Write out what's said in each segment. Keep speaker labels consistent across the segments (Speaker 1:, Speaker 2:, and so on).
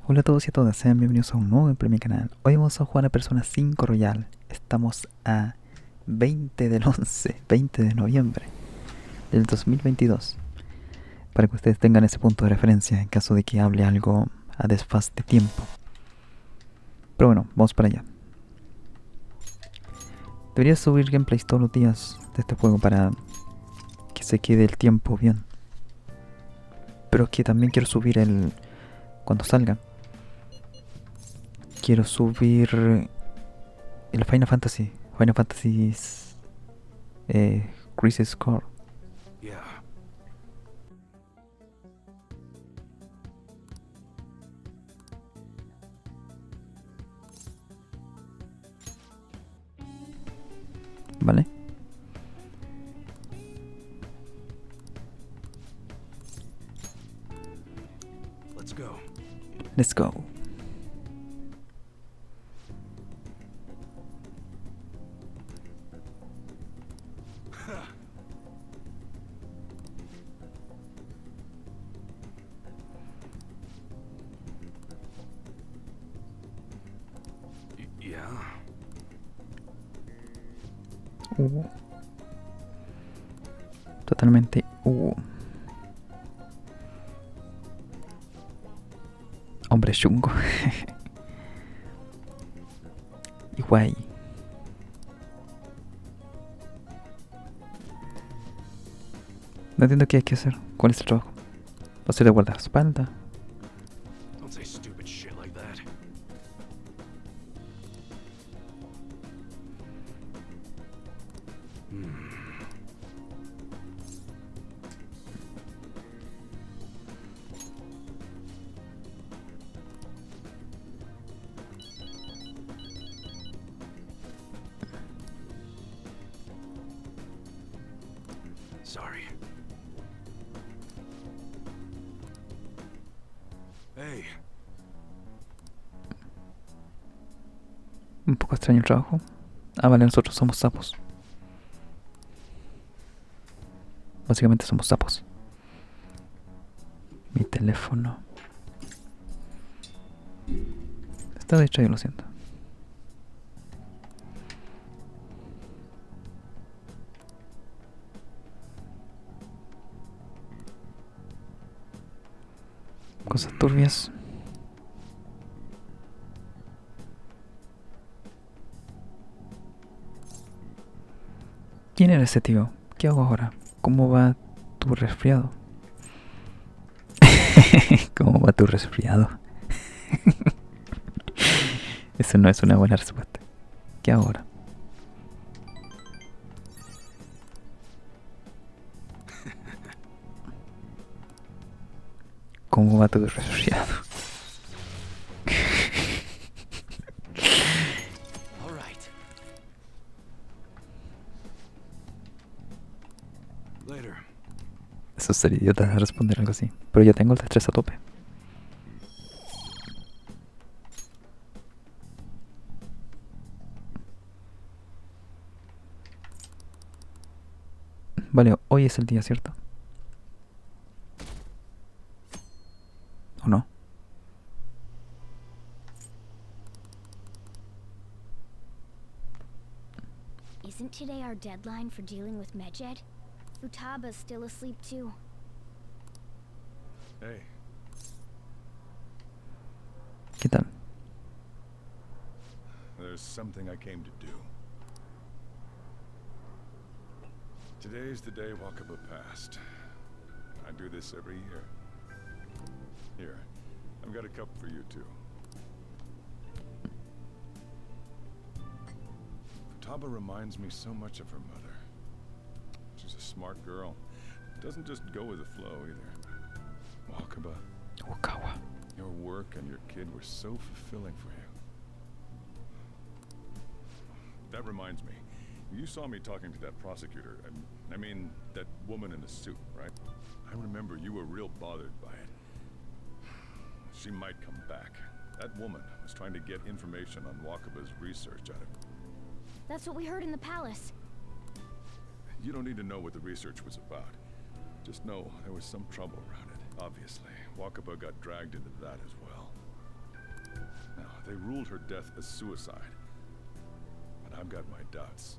Speaker 1: Hola a todos y a todas, sean bienvenidos a un nuevo gameplay en mi canal. Hoy vamos a jugar a Persona 5 Royal. Estamos a 20 del 11, 20 de noviembre del 2022. Para que ustedes tengan ese punto de referencia en caso de que hable algo a desfaz de tiempo. Pero bueno, vamos para allá. Debería subir gameplays todos los días de este juego para que se quede el tiempo bien. Pero es que también quiero subir el... cuando salga. Quiero subir el Final Fantasy. Final Fantasy Cris Score.
Speaker 2: Yeah.
Speaker 1: ¿Vale?
Speaker 2: Let's go.
Speaker 1: Let's go.
Speaker 2: Yeah.
Speaker 1: Totalmente. Hombre chungo. Y guay. No entiendo qué hay que hacer. ¿Cuál es el trabajo? ¿Va a ser de guardaespaldas?
Speaker 2: Don't say stupid shit like that. Sorry. Hey.
Speaker 1: Un poco extraño el trabajo. Ah, vale, nosotros somos sapos. Básicamente somos sapos. Mi teléfono. Está distraído, lo siento. Cosas turbias. ¿Quién era ese tío? ¿Qué hago ahora? ¿Cómo va tu resfriado? ¿Cómo va tu resfriado? Eso no es una buena respuesta. ¿Qué hago ahora? ¿Cómo va tu resfriado?
Speaker 2: All right. Later.
Speaker 1: Eso sería idiota responder algo así. Pero yo tengo el estrés a tope. Vale, hoy es el día, ¿cierto? ¿O no?
Speaker 3: Isn't today our deadline for dealing with Medjed? Futaba's still asleep too.
Speaker 2: Hey.
Speaker 1: ¿Qué tal?
Speaker 2: There's something I came to do. Today's the day Wakaba passed. I do this every year. Here, I've got a cup for you too. Futaba reminds me so much of her mother. She's a smart girl. Doesn't just go with the flow either. Wakaba,
Speaker 1: Okawa.
Speaker 2: your work and your kid were so fulfilling for you. That reminds me. You saw me talking to that prosecutor, and I mean, that woman in the suit, right? I remember you were real bothered by it. She might come back. That woman was trying to get information on Wakaba's research out of her.
Speaker 3: That's what we heard in the palace.
Speaker 2: You don't need to know what the research was about. Just know there was some trouble around it, obviously. Wakaba got dragged into that as well. They ruled her death as suicide. But I've got my doubts.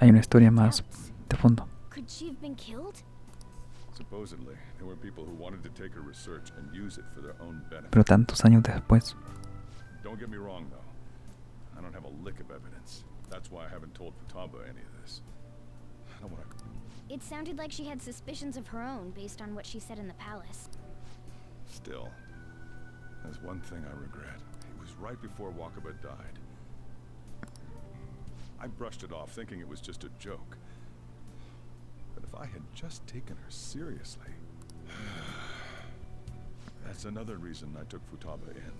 Speaker 1: Hay una historia más de fondo.
Speaker 3: Could she have been killed?
Speaker 2: Supposedly, there were people who wanted to take her research and use it for their own benefit.
Speaker 1: Pero tantos años después.
Speaker 2: Don't get me wrong, though. I don't have a lick of evidence. That's why I haven't told Futaba any of this. I don't want to...
Speaker 3: It sounded like she had suspicions of her own based on what she said in the palace.
Speaker 2: Still, there's one thing I regret. It was right before Wakaba died. I brushed it off thinking it was just a joke. But if I had just taken her seriously... That's another reason I took Futaba in.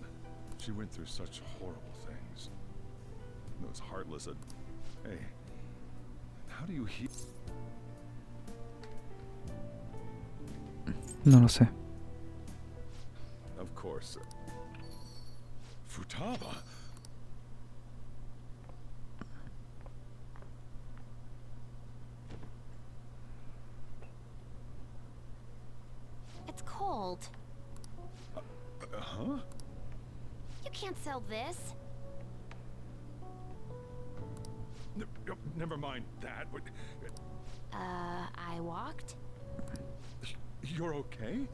Speaker 2: She went through such horrible things. Those heartless... Hey, how do you heal...
Speaker 1: No lo sé.
Speaker 2: Of course. Futaba?
Speaker 3: It's cold.
Speaker 2: Huh?
Speaker 3: You can't sell this.
Speaker 2: Never mind that. But,
Speaker 3: I walked?
Speaker 2: you're okay?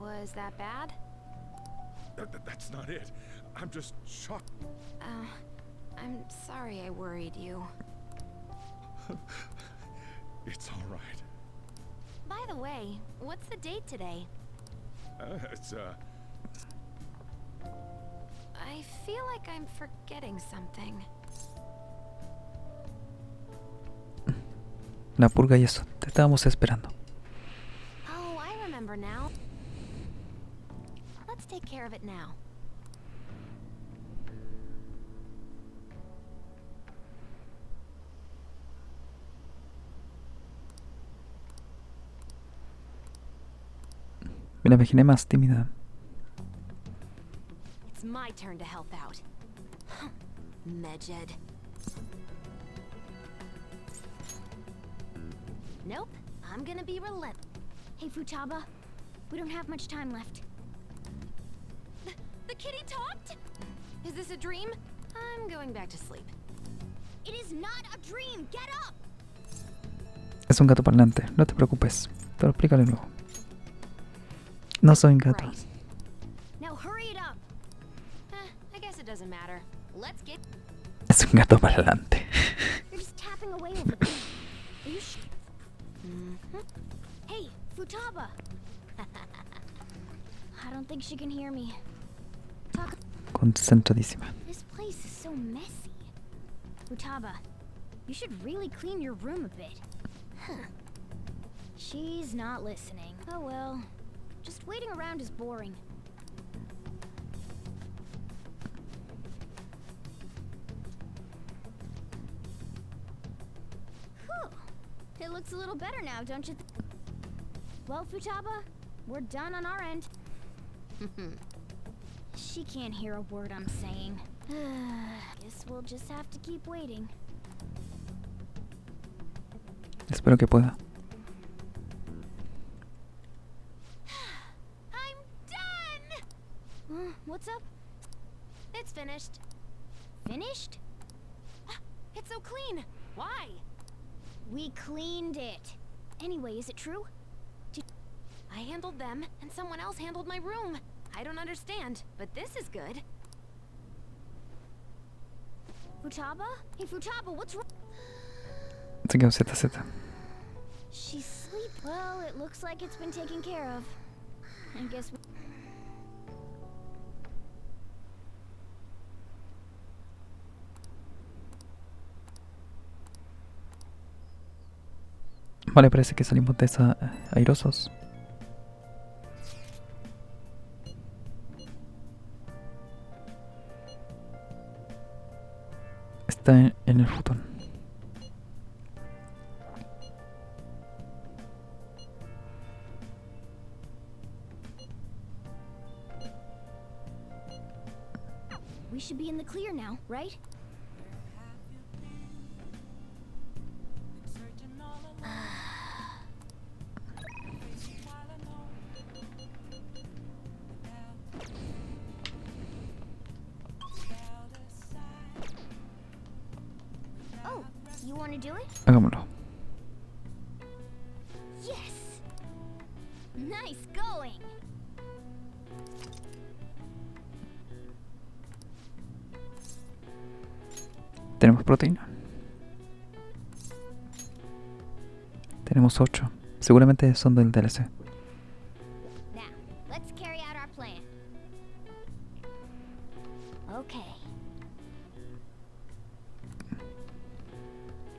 Speaker 3: Was that bad?
Speaker 2: That's not it. I'm just shocked.
Speaker 3: I'm sorry I worried you.
Speaker 2: It's all right.
Speaker 3: By the way, what's the date today?
Speaker 2: It's,
Speaker 3: I feel like I'm forgetting something.
Speaker 1: La purga y eso. Te estábamos esperando.
Speaker 3: Oh, I remember now. Let's take care of it now.
Speaker 1: Me la imaginé más tímida.
Speaker 3: It's my turn to help out. Medjed. Nope, I'm gonna be relentless. Hey, Futaba, we don't have much time left. The kitty talked? Is this a dream? I'm going back to sleep. It is not a dream. Get up.
Speaker 1: Es un gato parlante. No te preocupes. Te lo explicaré luego. No soy un gato.
Speaker 3: Right. Now hurry it up. I guess it doesn't matter. Let's get.
Speaker 1: Es un gato parlante.
Speaker 3: You're just tapping away over there. Are you Hey, Futaba. I don't think she can hear me. Talk.
Speaker 1: Concentradísima.
Speaker 3: This place is so messy. Futaba, you should really clean your room a bit. She's not listening. Oh well. Just waiting around is boring. Whew. It looks a little better now, don't you? Well, Futaba, we're done on our end. She can't hear a word I'm saying. Guess we'll just have to keep waiting.
Speaker 1: Espero que pueda.
Speaker 3: I'm done! What's up? It's finished. Finished? It's so clean. Why? We cleaned it. Anyway, is it true? I handled them, and someone else handled my room. I don't understand, but this is good. Futaba? Hey, Futaba, what's wrong?
Speaker 1: Se quedó ZZ.
Speaker 3: She's asleep. Well, it looks like it's been taken care of. I guess we...
Speaker 1: Vale, parece que salimos de esa airosos. Está en el futón.
Speaker 3: We should be in the clear now, right? want to do it?
Speaker 1: Hagámoslo.
Speaker 3: Yes. Nice going.
Speaker 1: Tenemos proteína. Tenemos 8. Seguramente son del DLC.
Speaker 3: Now, let's carry out our plan. Okay.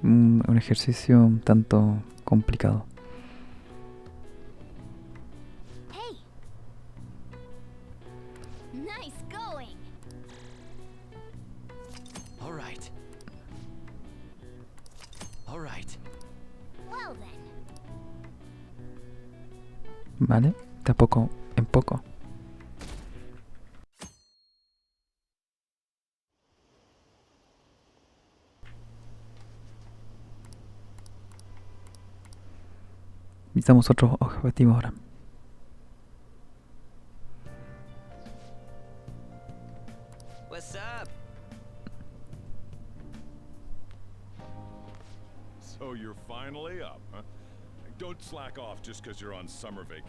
Speaker 1: Un ejercicio un tanto complicado.
Speaker 3: Hey. Nice going.
Speaker 4: All right. All right.
Speaker 3: Well then.
Speaker 1: Vale, de a poco en poco. Visitamos otro objetivo ahora.
Speaker 4: What's up?
Speaker 2: So you're finally up, huh? Don't slack off just because you're on summer vac.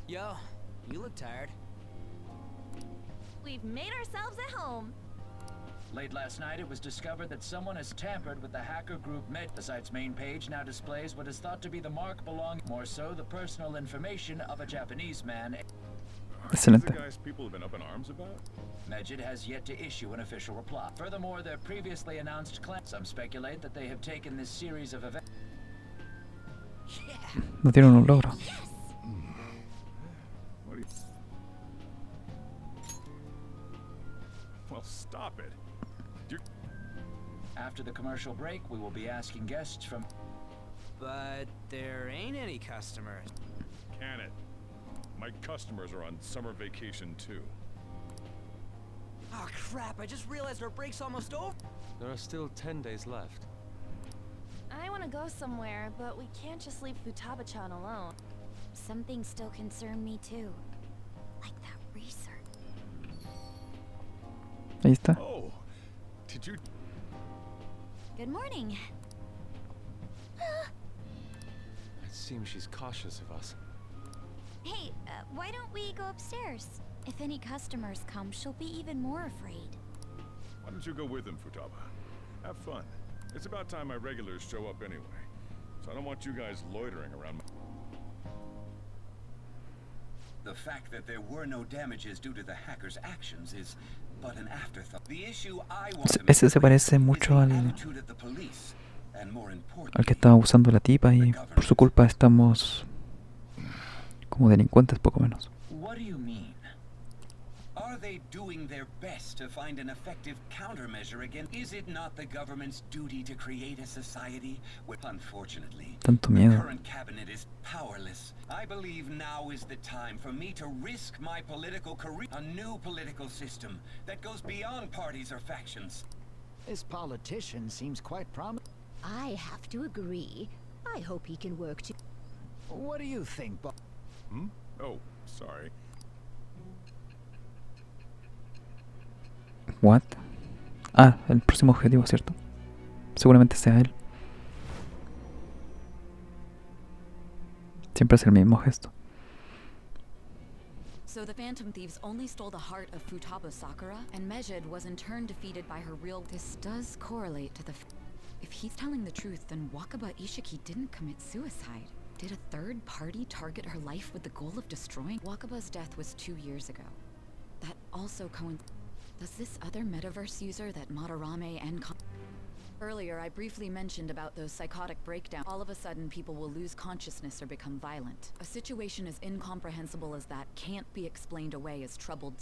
Speaker 4: Yo, you look tired.
Speaker 3: We've made ourselves at home.
Speaker 5: Late last night, it was discovered that someone has tampered with the hacker group The site's main page now displays what is thought to be the mark belonging, more so, the personal information of a Japanese man.
Speaker 2: These the
Speaker 1: Excelente.
Speaker 2: guys people have been up in arms about?
Speaker 5: Medjed has yet to issue an official reply. Furthermore, their previously announced claim. Some speculate that they have taken this series of events.
Speaker 4: Yeah.
Speaker 1: No tienen un logro.
Speaker 2: What do you... Well, stop it.
Speaker 5: After the commercial break, we will be asking guests from.
Speaker 4: But there ain't any customers.
Speaker 2: Can it? My customers are on summer vacation too.
Speaker 4: Oh crap, I just realized our break's almost over.
Speaker 6: There are still 10 days left.
Speaker 7: I want to go somewhere, but we can't just leave Futaba-chan alone.
Speaker 3: Some things still concern me too. Like that research.
Speaker 1: Ahí está.
Speaker 2: Oh, did you...
Speaker 3: Good morning.
Speaker 6: It seems she's cautious of us.
Speaker 3: Hey, why don't we go upstairs? If any customers come, she'll be even more afraid.
Speaker 2: Why don't you go with them, Futaba? Have fun. It's about time my regulars show up anyway. So I don't want you guys loitering around my...
Speaker 8: The fact that there were no damages due to the hackers' actions is but an afterthought. The issue I want to
Speaker 1: Ese se
Speaker 8: make
Speaker 1: parece
Speaker 8: clear
Speaker 1: mucho
Speaker 8: is the
Speaker 1: al
Speaker 8: attitude of the police, and more
Speaker 1: que
Speaker 8: importantly,
Speaker 1: estaba usando la tipa y por su culpa estamos como delincuentes poco menos.
Speaker 8: what do you mean? Are they doing their best to find an effective countermeasure against? Is it not the government's duty to create a society where, unfortunately,
Speaker 1: Tanto
Speaker 8: the
Speaker 1: miedo.
Speaker 8: current cabinet is powerless? I believe now is the time for me to risk my political career. A new political system that goes beyond parties or factions.
Speaker 5: This politician seems quite promising.
Speaker 9: I have to agree. I hope he can work to...
Speaker 5: What do you think, Bob?
Speaker 2: Hmm? Oh, sorry.
Speaker 1: What? Ah, el próximo objetivo, ¿cierto? Seguramente sea él. Siempre es el mismo gesto.
Speaker 10: So the Phantom Thieves only stole the heart of Futaba Sakura, and Medjed was in turn defeated by her real... This does correlate to the... If he's telling the truth, then Wakaba Ishiki didn't commit suicide. Did a third party target her life with the goal of destroying... Wakaba's death was 2 years ago. That also coincides... Does this other metaverse user that Madarame and... Earlier, I briefly mentioned about those psychotic breakdowns. All of a sudden, people will lose consciousness or become violent. A situation as incomprehensible as that can't be explained away as troubled...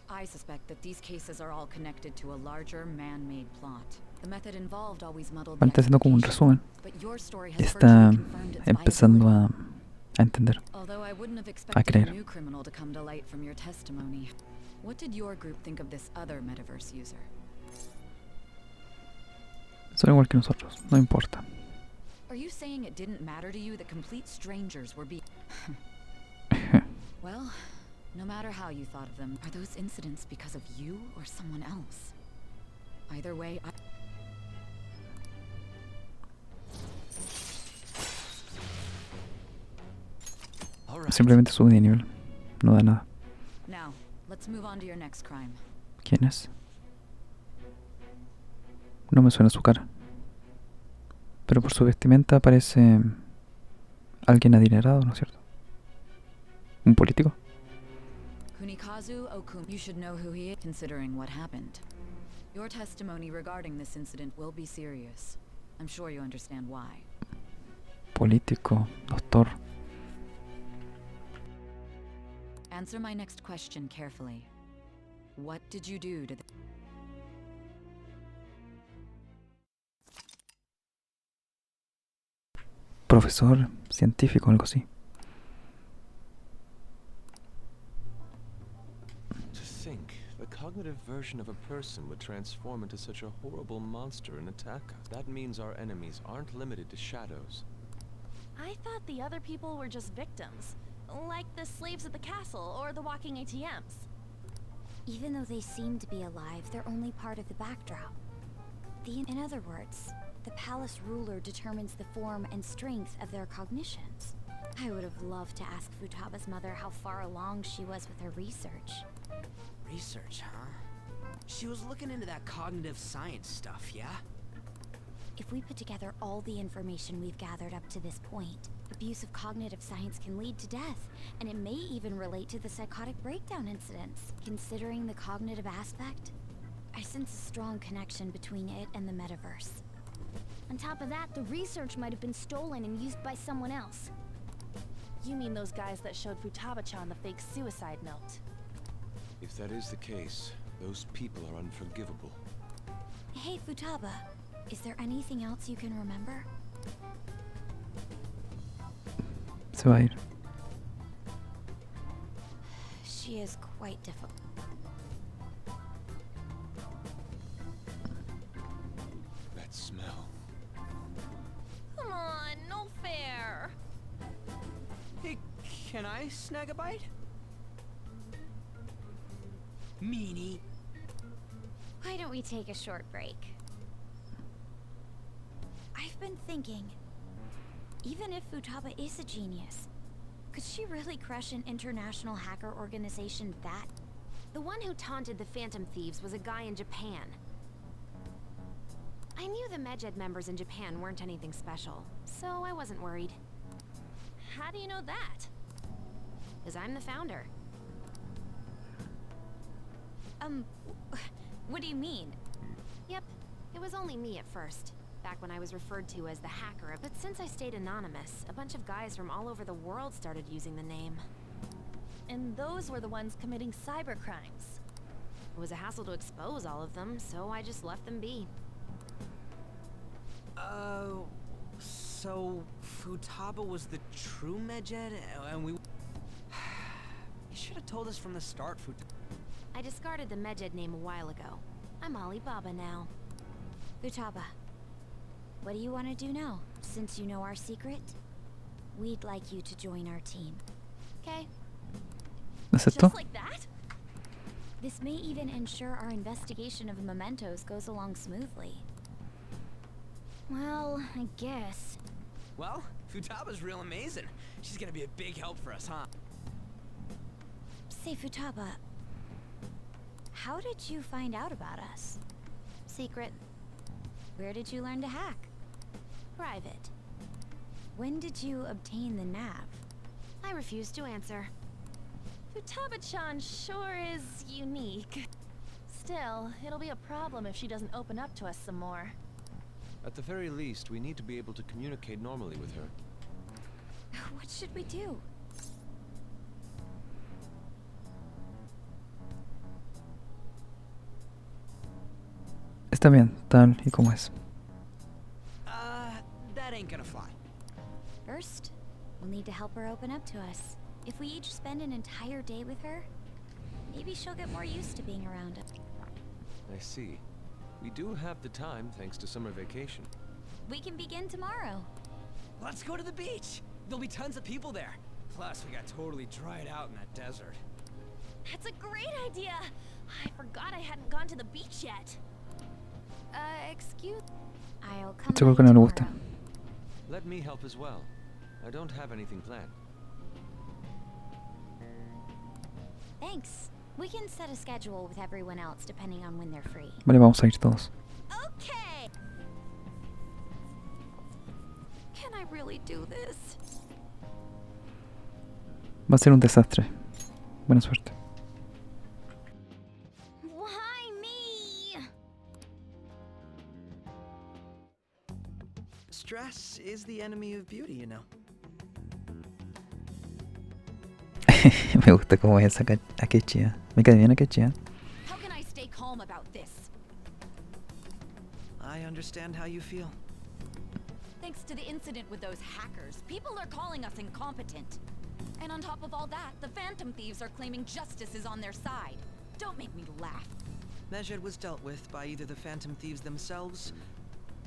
Speaker 10: I suspect that these cases are all connected to a larger man-made plot. The method involved always muddled the
Speaker 1: Está haciendo como un resumen.
Speaker 10: but your story
Speaker 1: Y
Speaker 10: has
Speaker 1: está
Speaker 10: virtually confirmed its
Speaker 1: empezando
Speaker 10: viability.
Speaker 1: a entender.
Speaker 10: Although I wouldn't have
Speaker 1: A
Speaker 10: expected a
Speaker 1: creer.
Speaker 10: new criminal to come to light from your testimony. What did your group think of this other metaverse user?
Speaker 1: Son igual que nosotros, no importa.
Speaker 10: Are you saying it didn't matter to you that complete strangers were being... Well, no matter how you thought of them, are those incidents because of you or someone else? Either way,
Speaker 1: Simplemente sube de nivel. No da nada.
Speaker 10: Now, let's move on to your next crime.
Speaker 1: ¿Quién es? No me suena su cara. Pero por su vestimenta parece alguien adinerado, ¿no es cierto? ¿Un político?
Speaker 10: Kunikazu Okum. You should know who he is, considering what happened. Your testimony regarding this incident will be serious. I'm sure you understand why.
Speaker 1: Político, doctor.
Speaker 10: Answer my next question carefully. What did you do to the...
Speaker 1: Profesor, científico, algo así.
Speaker 6: To think, the cognitive version of a person would transform into such a horrible monster and attack us. That means our enemies aren't limited to shadows.
Speaker 7: I thought the other people were just victims. Like the slaves at the castle or the walking ATMs.
Speaker 3: Even though they seem to be alive, they're only part of the backdrop. In other words, the palace ruler determines the form and strength of their cognitions. I would have loved to ask Futaba's mother how far along she was with her research.
Speaker 4: Research, huh? She was looking into that cognitive science stuff, yeah?
Speaker 3: If we put together all the information we've gathered up to this point, abuse of cognitive science can lead to death, and it may even relate to the psychotic breakdown incidents. Considering the cognitive aspect, I sense a strong connection between it and the metaverse. On top of that, the research might have been stolen and used by someone else.
Speaker 7: You mean those guys that showed Futaba-chan the fake suicide note?
Speaker 6: If that is the case, those people are unforgivable.
Speaker 3: Hey, Futaba, is there anything else you can remember?
Speaker 1: Se va a ir.
Speaker 3: She is quite difficult.
Speaker 6: That smell.
Speaker 7: Come on, no fair.
Speaker 4: Hey, can I snag a bite? Meanie.
Speaker 3: Why don't we take a short break? I've been thinking, even if Futaba is a genius, could she really crush an international hacker organization that?
Speaker 11: The one who taunted the Phantom Thieves was a guy in Japan. I knew the Medjed members in Japan weren't anything special, so I wasn't worried.
Speaker 7: How do you know that?
Speaker 11: Because I'm the founder.
Speaker 3: What do you mean?
Speaker 11: Yep, it was only me at first, back when I was referred to as the hacker, but since I stayed anonymous, a bunch of guys from all over the world started using the name.
Speaker 7: And those were the ones committing cyber crimes.
Speaker 11: It was a hassle to expose all of them, so I just left them be.
Speaker 4: So Futaba was the true Medjed, and we... You should have told us from the start, Futaba.
Speaker 11: I discarded the Medjed name a while ago. I'm Alibaba now.
Speaker 3: Futaba, what do you want to do now? Since you know our secret, we'd like you to join our team.
Speaker 11: Okay.
Speaker 1: ¿Aceptó?
Speaker 7: Just like that?
Speaker 3: This may even ensure our investigation of the mementos goes along smoothly. Well, I guess.
Speaker 4: Well, Futaba's real amazing. She's gonna be a big help for us, huh?
Speaker 3: Say, Futaba, how did you find out about us?
Speaker 11: Secret.
Speaker 3: Where did you learn to hack?
Speaker 11: Private.
Speaker 3: When did you obtain the nav?
Speaker 11: I refuse to answer.
Speaker 7: Futaba-chan sure is unique. Still, it'll be a problem if she doesn't open up to us some more.
Speaker 6: At the very least, we need to be able to communicate normally with her.
Speaker 3: What should we do?
Speaker 1: Está bien, tal y como es.
Speaker 4: That ain't gonna fly.
Speaker 3: First, we'll need to help her open up to us. If we each spend an entire day with her, maybe she'll get more used to being around us.
Speaker 6: I see. We do have the time thanks to summer vacation.
Speaker 3: We can begin tomorrow.
Speaker 4: Let's go to the beach. There'll be tons of people there. Plus, we got totally dried out in that desert.
Speaker 7: That's a great idea! I forgot I hadn't gone to the beach yet.
Speaker 3: Excuse... I'll come
Speaker 1: Seguro
Speaker 3: by
Speaker 1: que no le gusta.
Speaker 3: tomorrow.
Speaker 6: Let me help as well. I don't have anything planned.
Speaker 3: Thanks. We can set a schedule with everyone else depending on when they're free.
Speaker 1: Vale, vamos a ir todos.
Speaker 3: Okay.
Speaker 7: Can I really do this?
Speaker 1: Va a ser un desastre. Buena suerte.
Speaker 3: Why me?
Speaker 4: Stress is the enemy of beauty, you know.
Speaker 1: Me gusta cómo es esa Akechi. Me cae bien Akechi.
Speaker 10: How can I stay calm about this?
Speaker 4: I understand how you feel.
Speaker 10: Thanks to the incident with those hackers, people are calling us incompetent. And on top of all that, the Phantom Thieves are claiming justice is on their side. Don't make me laugh.
Speaker 4: Medjed was dealt with by either the Phantom Thieves themselves,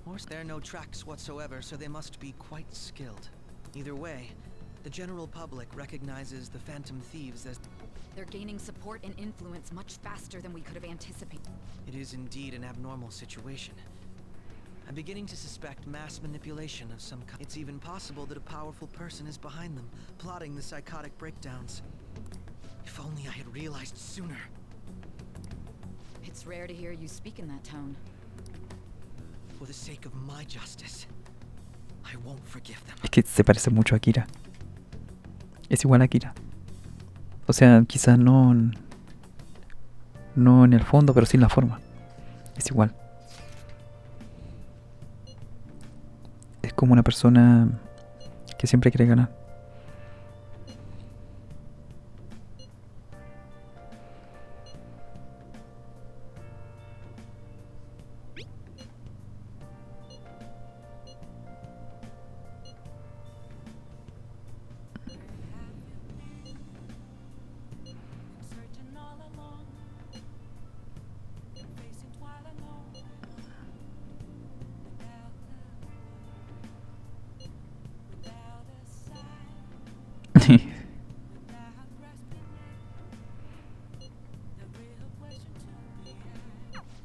Speaker 4: or there are no tracks whatsoever, so they must be quite skilled. Either way, the general public recognizes the Phantom Thieves as...
Speaker 10: They're gaining support and influence much faster than we could have anticipated.
Speaker 4: It is indeed an abnormal situation. I'm beginning to suspect mass manipulation of some kind. It's even possible that a powerful person is behind them, plotting the psychotic breakdowns. If only I had realized sooner.
Speaker 10: It's rare to hear you speak in that tone.
Speaker 4: For the sake of my justice, I won't forgive them.
Speaker 1: Es que se parece mucho a Kira. Es igual a Kira. O sea, quizás no en el fondo, pero sí en la forma. Es igual. Es como una persona que siempre quiere ganar.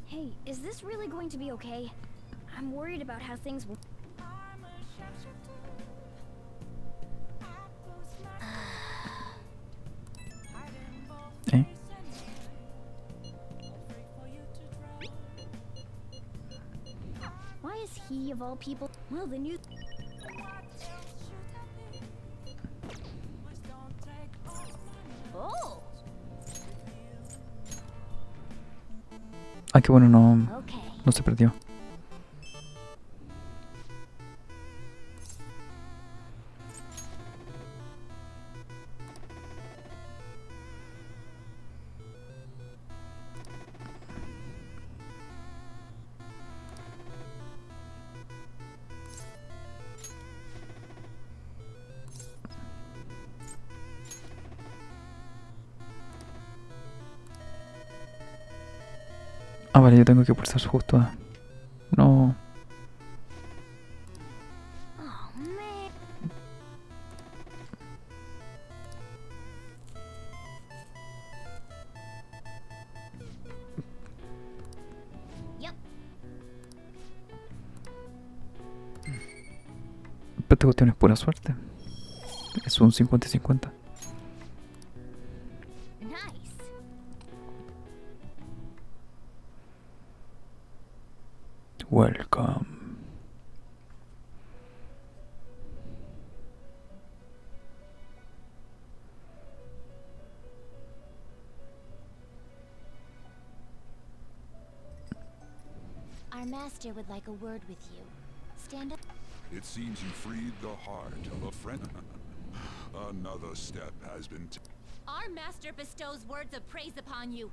Speaker 3: Hey, is this really going to be okay? I'm worried about how things will...
Speaker 1: ¿Eh?
Speaker 3: Why is he, of all people... Well, the new... Oh!
Speaker 1: Ah, qué bueno, no se perdió. Ah, vale, yo tengo que pulsar justo a... No.
Speaker 3: Oh, man. Yep.
Speaker 1: Pero esta cuestión es pura suerte. Es un 50-50. Welcome.
Speaker 3: Our master would like a word with you. Stand up.
Speaker 2: It seems you freed the heart of a friend. Another step has been
Speaker 3: Our master bestows words of praise upon you.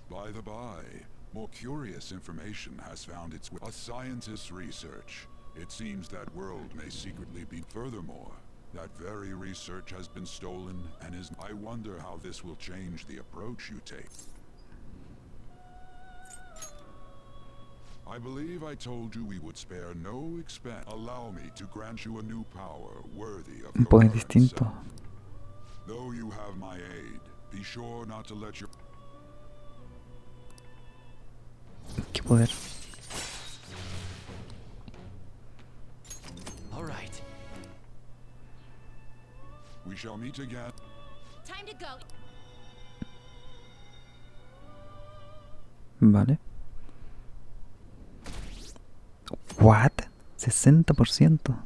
Speaker 2: By the by, more curious information has found its way. A scientist's research. It seems that world may secretly be. Furthermore, that very research has been stolen and is. I wonder how this will change the approach you take. I believe I told you we would spare no expense. Allow me to grant you a new power worthy of
Speaker 1: Un
Speaker 2: your
Speaker 1: poder
Speaker 2: current
Speaker 1: distinto.
Speaker 2: self. Though you have my aid, be sure not to let your...
Speaker 1: ¿Qué poder?
Speaker 4: All right.
Speaker 2: We shall meet again.
Speaker 3: Time to go.
Speaker 1: Vale. What? 60%.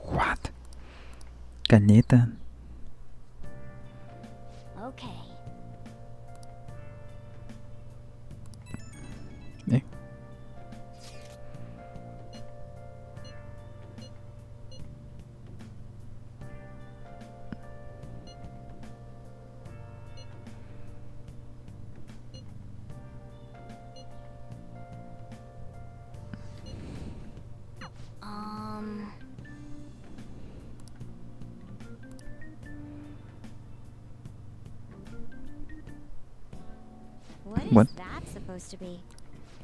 Speaker 1: What? Caleta.
Speaker 3: Okay.
Speaker 1: Eh.
Speaker 3: What is
Speaker 1: What?
Speaker 3: that supposed to be?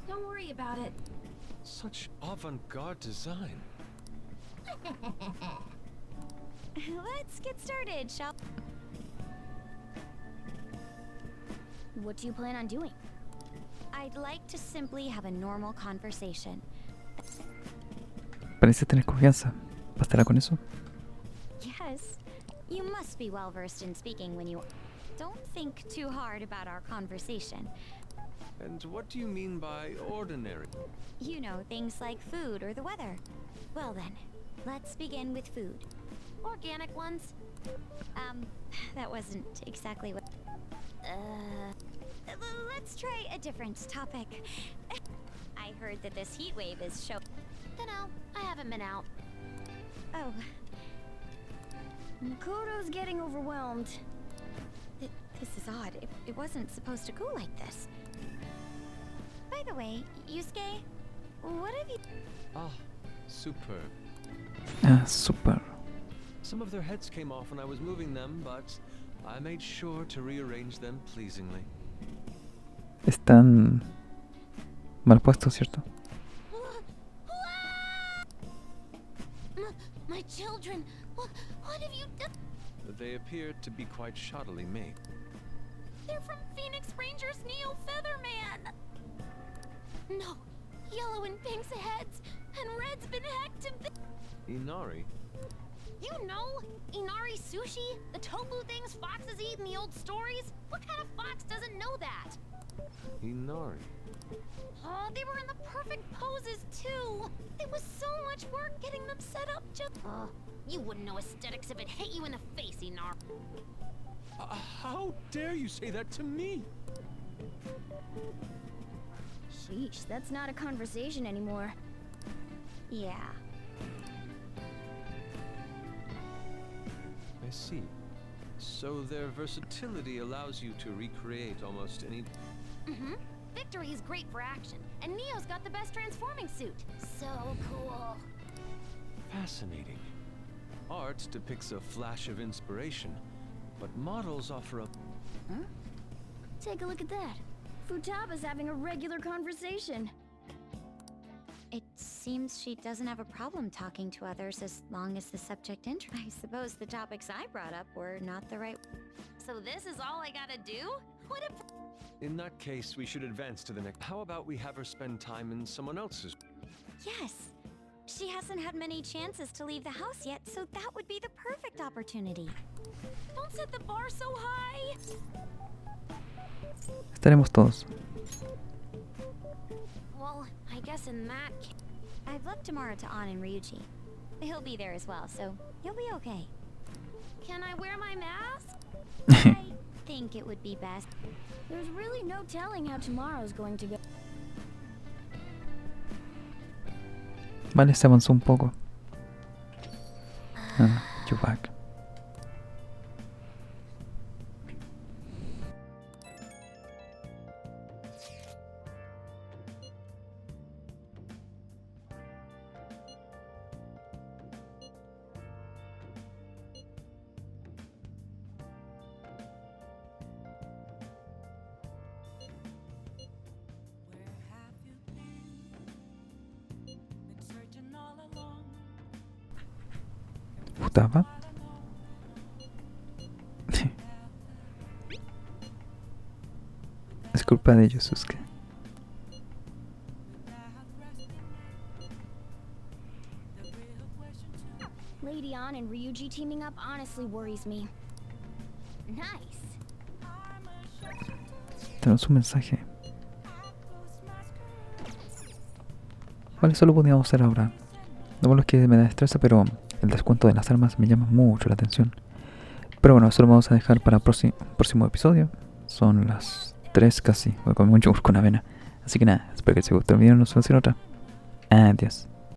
Speaker 7: Don't worry about it.
Speaker 6: Such avant-garde design.
Speaker 3: Let's get started, shall What do you plan on doing? I'd like to simply have a normal conversation.
Speaker 1: Parece tener confianza. ¿Bastará con eso?
Speaker 3: Yes, you must be well versed in speaking when you... Don't think too hard about our conversation.
Speaker 6: And what do you mean by ordinary?
Speaker 3: You know, things like food or the weather. Well then, let's begin with food. Organic ones. That wasn't exactly what... let's try a different topic. I heard that this heat wave is show... Dunno, I haven't been out. Oh. Makoto's getting overwhelmed. This is odd. It wasn't supposed to go like this. By the way, Yusuke, what have you...
Speaker 6: Ah, superb.
Speaker 1: Ah, super.
Speaker 6: Some of their heads came off when I was moving them, but I made sure to rearrange them pleasingly.
Speaker 1: Están mal puestos, ¿cierto?
Speaker 3: My children, what have you done?
Speaker 6: They appear to be quite shoddily made.
Speaker 3: They're from Phoenix Rangers Neo Featherman! No, yellow and pink's heads, and red's been hacked to
Speaker 6: Inari?
Speaker 3: You know, Inari sushi? The tofu things foxes eat in the old stories? What kind of fox doesn't know that?
Speaker 6: Inari?
Speaker 3: Oh, they were in the perfect poses, too! It was so much work getting them set up just... you wouldn't know aesthetics if it hit you in the face, Inari.
Speaker 6: How dare you say that to me?
Speaker 3: Sheesh, that's not a conversation anymore. Yeah.
Speaker 6: I see. So their versatility allows you to recreate almost any...
Speaker 3: Mm-hmm. Victory is great for action, and Neo's got the best transforming suit. So cool.
Speaker 6: Fascinating. Art depicts a flash of inspiration, but models offer a...
Speaker 3: Huh? Take a look at that. Futaba's having a regular conversation. It seems she doesn't have a problem talking to others as long as the subject interests. I suppose the topics I brought up were not the right... So this is all I gotta do? What if...
Speaker 6: In that case, we should advance to the next... How about we have her spend time in someone else's...
Speaker 3: Yes. She hasn't had many chances to leave the house yet, so that would be the perfect opportunity. Don't set the bar so high!
Speaker 1: Estaremos todos.
Speaker 3: Well, I guess in that case... I've left tomorrow to An and Ryuji. He'll be there as well, so he'll be okay. Can I wear my mask? I think it would be best. There's really no telling how tomorrow's going to go.
Speaker 1: Vale, se avanzó un poco. Ah, you're back. Futaba. Es culpa de ellos, Susuke.
Speaker 3: Lady An and Ryuji teaming up honestly worries me. Nice.
Speaker 1: Tenemos un mensaje. Vale, eso lo podíamos hacer ahora. No por lo que me da destreza, pero el descuento de las armas me llama mucho la atención. Pero bueno, eso lo vamos a dejar para el próximo episodio. Son las 3 casi. Voy a comer un yogur con avena. Así que nada, espero que les guste el video. Nos vemos en otra. Adiós.